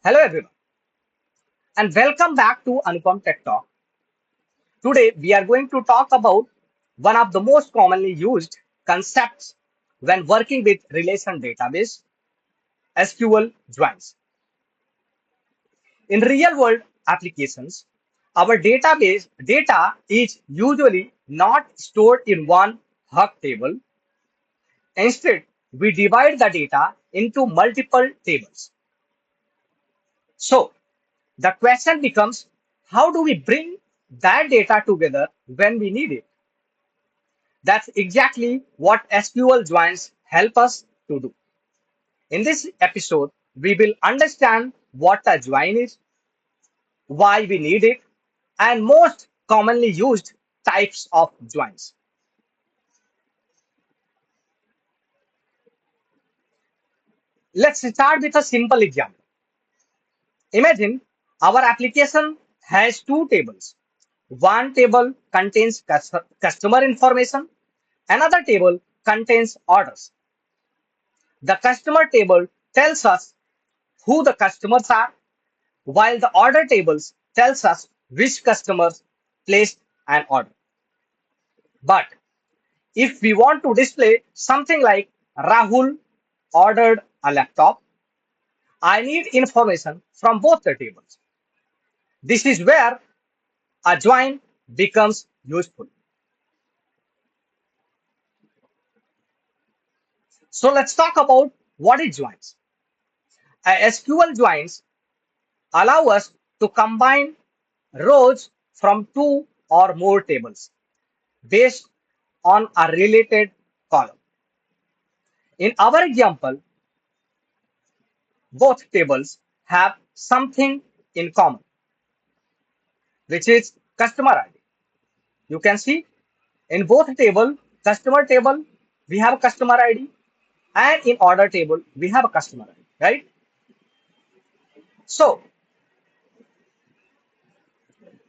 Hello everyone and welcome back to Anupam Tech Talk. Today we are going to talk about one of the most commonly used concepts when working with relation database, SQL joins. In real world applications, our database data is usually not stored in one hug table. Instead, we divide the data into multiple tables. So the question becomes, how do we bring that data together when we need it? That's exactly what SQL joins help us to do. In this episode, we will understand what a join is, why we need it, and most commonly used types of joins. Let's start with a simple example. Imagine our application has two tables. One table contains customer information, another table contains orders. The customer table tells us who the customers are, while the order tables tells us which customers placed an order. But if we want to display something like Rahul ordered a laptop, I need information from both the tables. This is where a join becomes useful. So let's talk about what is joins. SQL joins allow us to combine rows from two or more tables based on a related column. In our example, both tables have something in common, which is customer ID. You can see in both customer table, we have a customer ID, and in order table, we have a customer ID, right? So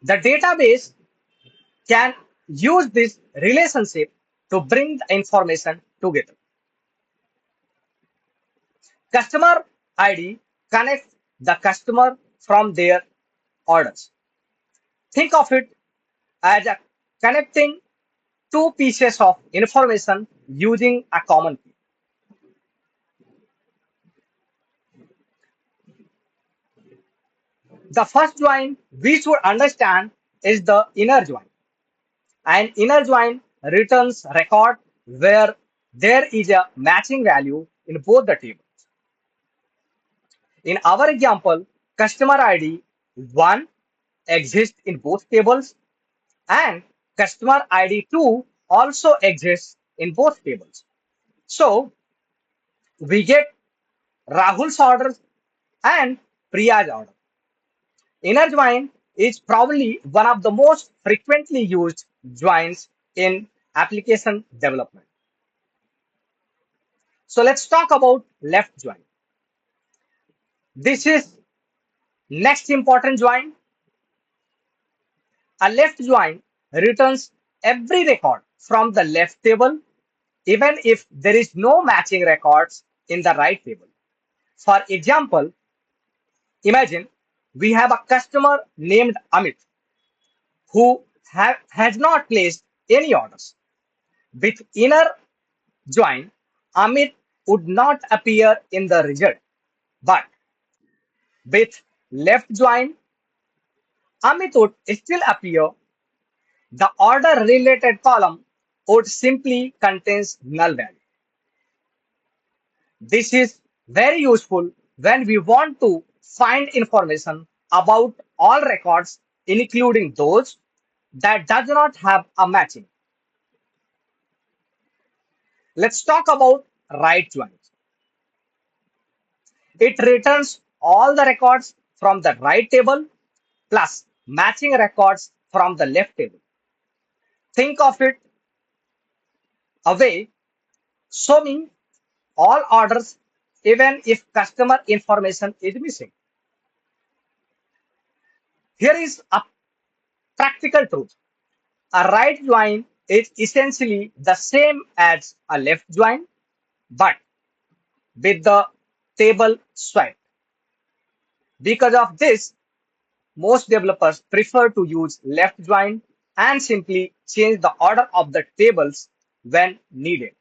the database can use this relationship to bring the information together. Customer ID connects the customer from their orders. Think of it as a connecting two pieces of information using a common key. The first join we should understand is the inner join. An inner join returns record where there is a matching value in both the tables. In our example, customer ID 1 exists in both tables and customer ID 2 also exists in both tables. So we get Rahul's order and Priya's order. Inner join is probably one of the most frequently used joins in application development. So let's talk about left join. This is next important join. A left join returns every record from the left table, even if there is no matching records in the right table. For example, imagine we have a customer named Amit who has not placed any orders. With inner join, Amit would not appear in the result, but with left join, Amit would still appear. The order related column would simply contains null value. This is very useful when we want to find information about all records, including those that does not have a matching. Let's talk about right join. It returns all the records from the right table plus matching records from the left table. Think of it a way showing all orders even if customer information is missing. Here is a practical truth. A right join is essentially the same as a left join, but with the table swipe. Because of this, most developers prefer to use left join and simply change the order of the tables when needed.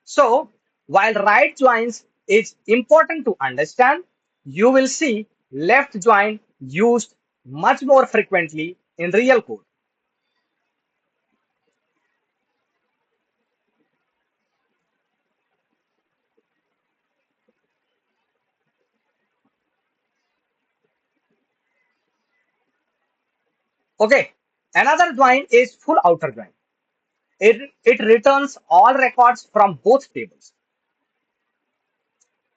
So, while right joins is important to understand, you will see left join used much more frequently in real code. Okay, another join is full outer join. It returns all records from both tables,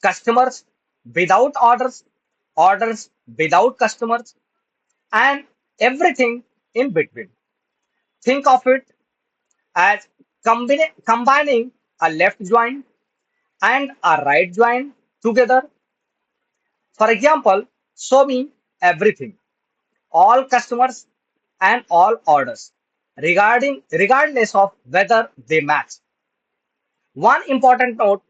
customers without orders, orders without customers, and everything in between. Think of it as combining a left join and a right join together. For example, show me everything, all customers and all orders, regardless of whether they match. One important note,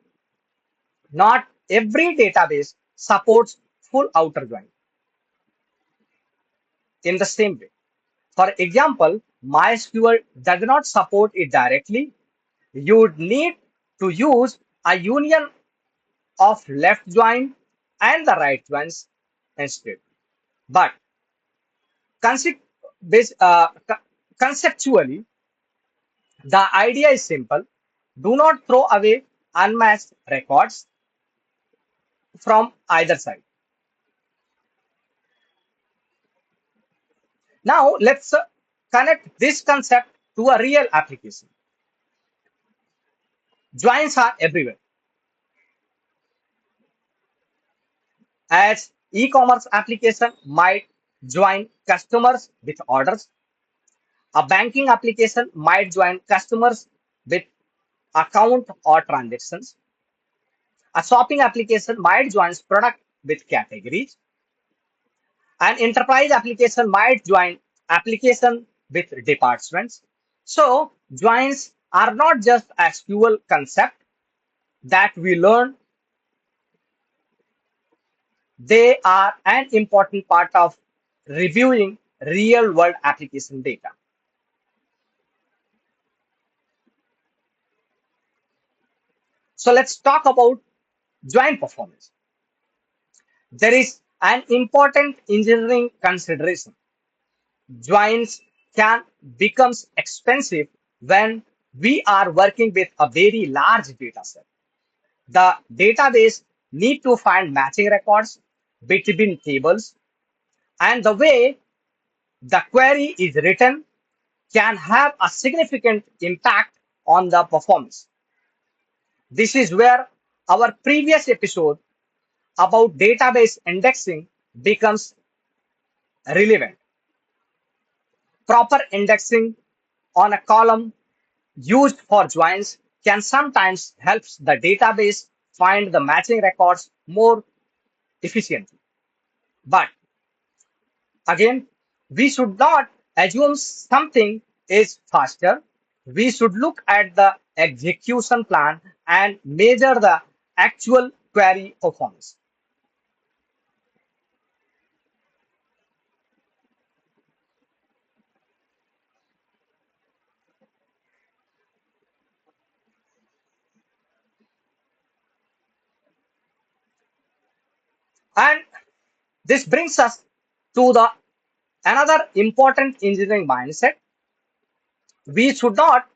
not every database supports full outer join in the same way. For example, MySQL does not support it directly. You would need to use a union of left join and the right joins instead. But concept, conceptually, the idea is simple. Do not throw away unmatched records from either side. Now, let's connect this concept to a real application. Joins are everywhere. As e-commerce application might join customers with orders, a banking application might join customers with account or transactions. A shopping application might join product with categories. An enterprise application might join application with departments. So joins are not just a SQL concept that we learn, they are an important part of reviewing real world application data. So let's talk about join performance. There is an important engineering consideration. Joins can become expensive when we are working with a very large data set. The database need to find matching records between tables, and the way the query is written can have a significant impact on the performance. This is where our previous episode about database indexing becomes relevant. Proper indexing on a column used for joins can sometimes help the database find the matching records more efficiently. But again, we should not assume something is faster. We should look at the execution plan and measure the actual query performance. And this brings us to the another important engineering mindset. We should not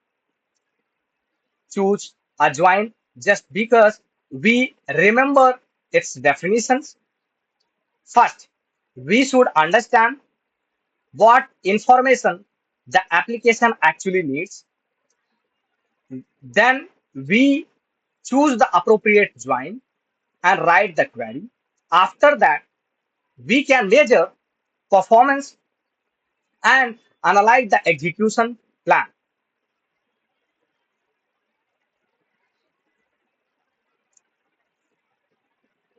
choose a join just because we remember its definitions. First, we should understand what information the application actually needs. Then we choose the appropriate join and write the query. After that, we can measure performance and analyze the execution plan.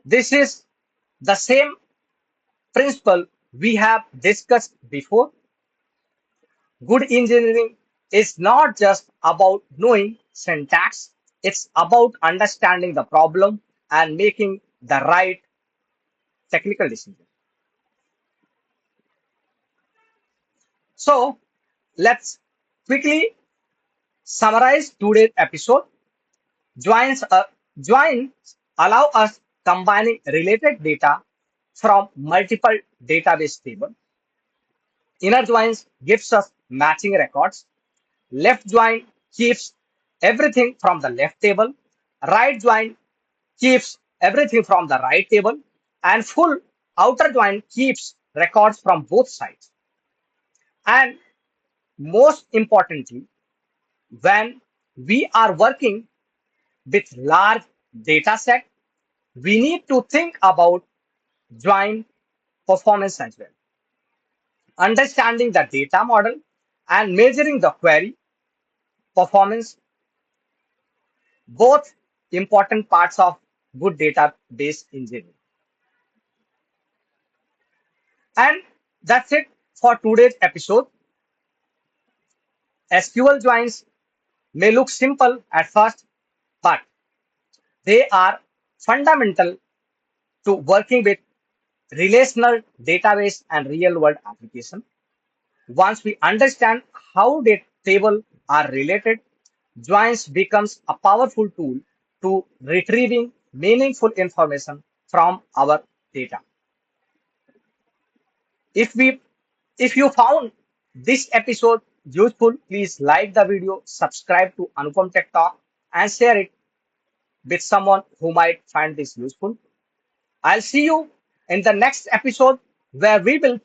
This is the same principle we have discussed before. Good engineering is not just about knowing syntax, it's about understanding the problem and making the right technical decision. So let's quickly summarize today's episode. Joins, joins allow us combining related data from multiple database tables. Inner joins gives us matching records. Left join keeps everything from the left table. Right join keeps everything from the right table. And full outer join keeps records from both sides. And most importantly, when we are working with large data set, we need to think about join performance as well. Understanding the data model and measuring the query performance, both important parts of good database engineering. And that's it for today's episode. SQL joins may look simple at first, but they are fundamental to working with relational database and real world application. Once we understand how the table are related, joins becomes a powerful tool to retrieving meaningful information from our data. If we if you found this episode useful, please like the video, subscribe to Anupam Tech Talk, and share it with someone who might find this useful. I'll see you in the next episode where we will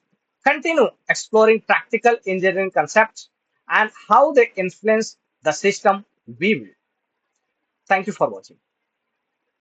continue exploring practical engineering concepts and how they influence the system we build. Thank you for watching.